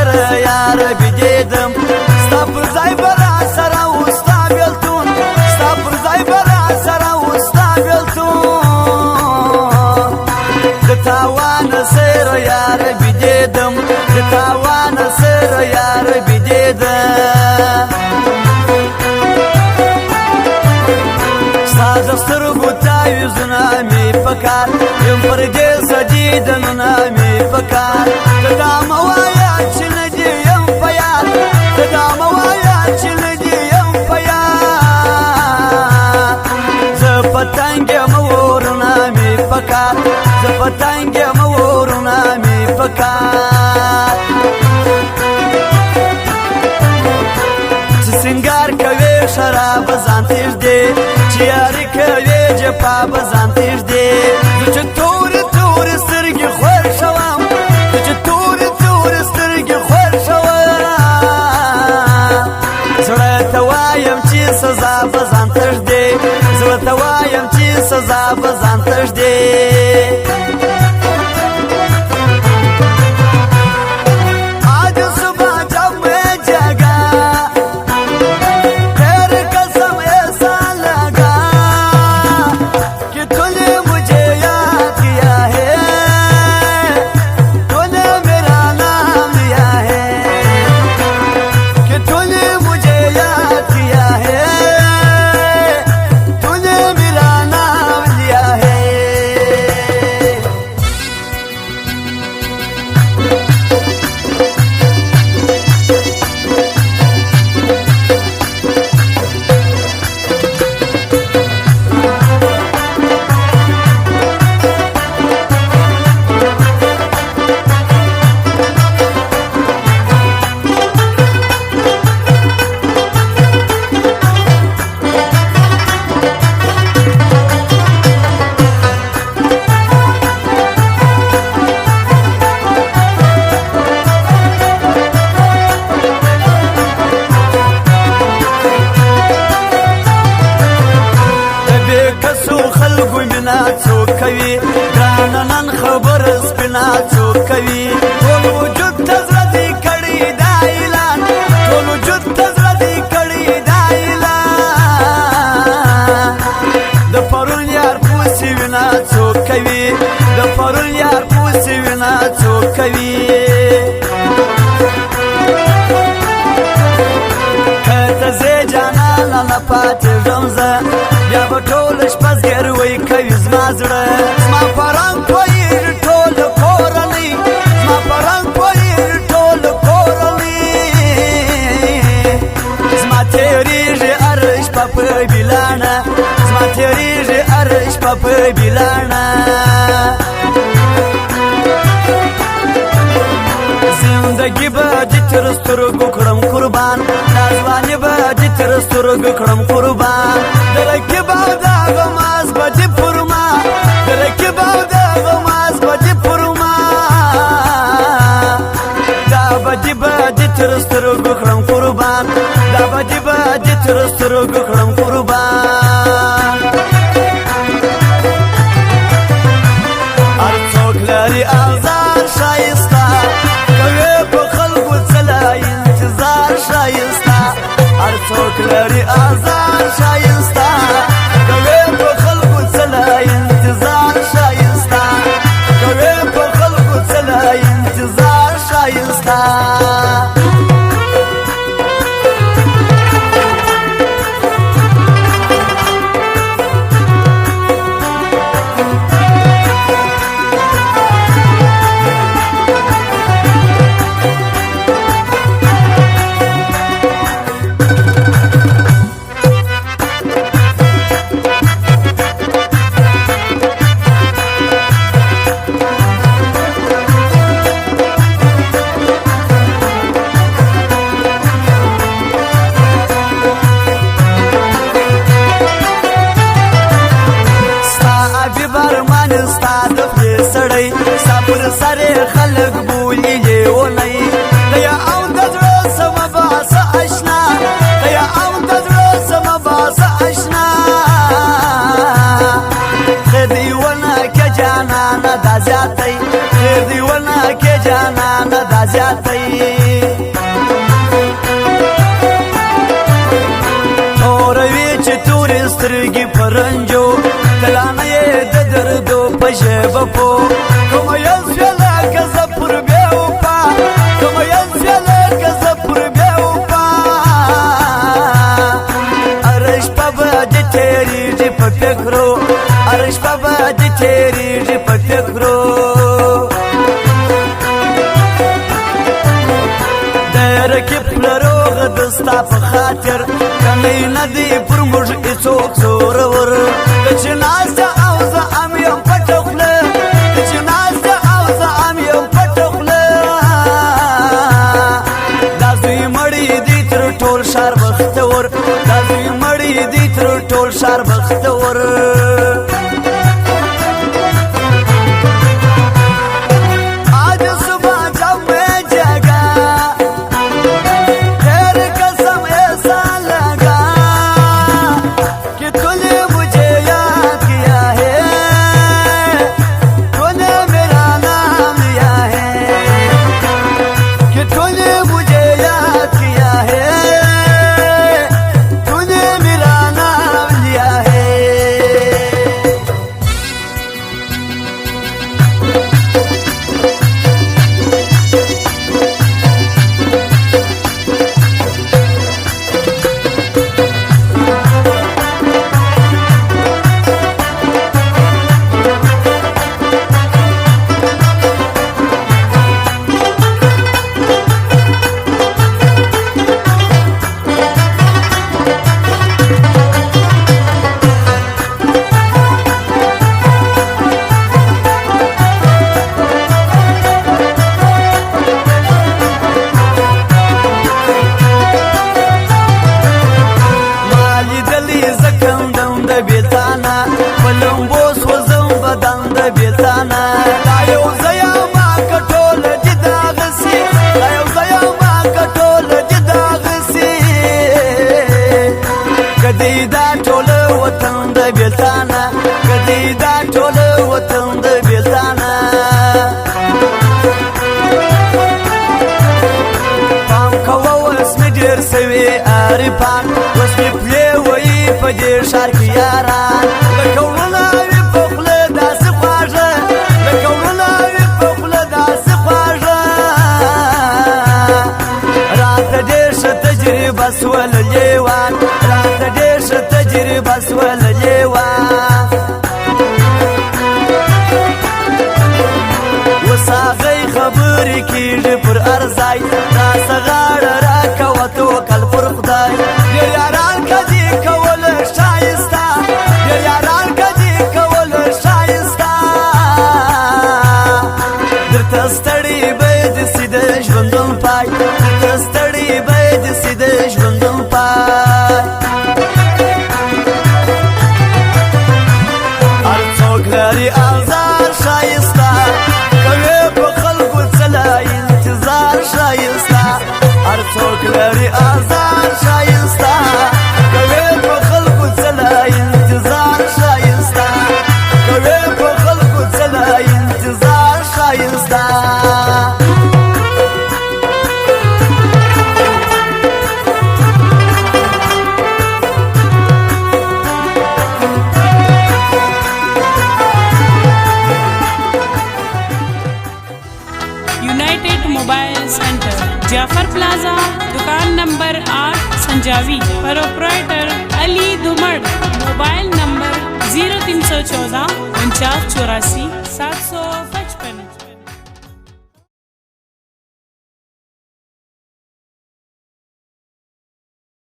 سره یار بجیدم ستا پر ځای به راسره و ستا بېلتون ستا پر ځای به راسره و ستا بېلتون د تاوانه سره یار بجیدم د تاوانه سره یار بجیدم ستا د سترګو تاویزونه مې په کار یم پر دې سجیدنونه مې په کار ته دا مه وایه چې نه دې یم په یاد ته دا مه وایه چې نه دې یم په یاد زه په تنګ یم ورونه مې په کار زه په تنګ یم ورونه مې په کار چې سینګار کوې شراب ځان تېږدې چې یاري کوې جفا به ځان تېږدې زه چې تورې تورې سترګې خور شوم زه چې تورې تورې سترګې خور شوم زړه ته وایم چې سزا به ځان تږدې زړه ته وایم چې سزا به ځان تږدې ګرانه نن خبر سپینا څوک کوي ټول وجود ته زړه دې کړي دا اعلان ټول وجود ته زړه دې کړي دا اعلان د پرون یار پوسې وینا څوک کوي د پرون یار پوسې وینا څوک کوي که ته ځې جانانه نه پاتېږم زه بیا به ټوله شپه زګیروی کوي زما زړه زما په رنګ پوهېږي ټوله کورنۍ زما په رنګ پوهېږي ټوله کورنۍ زما تېرېږي هره شپه په بېلانه زما تېرېږي هره شپه په بېلانه زندګي به دې تر سترګو کړم قربان دا ځواني به دې تر سترګو کړم قربان د رقیب او د غماز به دې پر ما د رقیب او د غماز به دې پر ما دا به دې تر سترګو کړم قربان دا به دې تر سترګو کړم قربان هر څوک لري آزار ښایسته کوي په خلکو څه لا انتظار ښایسته هر څوک لري آزار ښایسته کوي په خلکو څه لا انتظار ښایسته کوي په خلکو څه لا انتظار ښایسته سترګې پرنجو تلانه یې د دردو په ژبه پو کومه یل شوله که زه پر بېوفا کومه یل شوله که زه پر بېوفا هره شپه به دې تېرېږي په فکرو هره شپه به دې تېرېږي په فکرو رکب لروغ دستا په خاطر کمی ندی پر موږ هیڅوک زورور که چې ناسته او زه ام یم پټه خوله که چې ناسته او زه ام یم پټه خوله دا زوی مړی دی تر ټول ښار بختور دا زوی مړی دی تر ټول ښار بختور عارفان اوس مې پلې وایي په دې ښار کې یاران لکه وړونه وي په خوله داسې خواږه لکه وړونه وي په خوله داسې خواږه راته ډېر ښه تجربه سوله لیوان راته ډېر ښه تجربه سوله لیوان اوس هغی خبرې کېږي پر هر ځای راسه غاړه راکوه توکل پر خدای ډېر یاران که دې کول ښایسته ډېر یاران که دې کول ښایسته درته ستړی به دې سي د ژوندون پای درته ستړی به دې سي د ژوندون پای هر څوک لري آزار ښایسته کوي په خلکو څه لا انتظار ښایسته هر څوک لري آزار ښایسته کوي په خلکو څه لا انتظار ښایسته کوي په خلکو څه لا انتظار ښایسته United mobile centre Jafar प्लाजा दुकान नंबर 8 संजावी प्रोप्राइटर अली धुमड़ mobile number 0314 49 84 700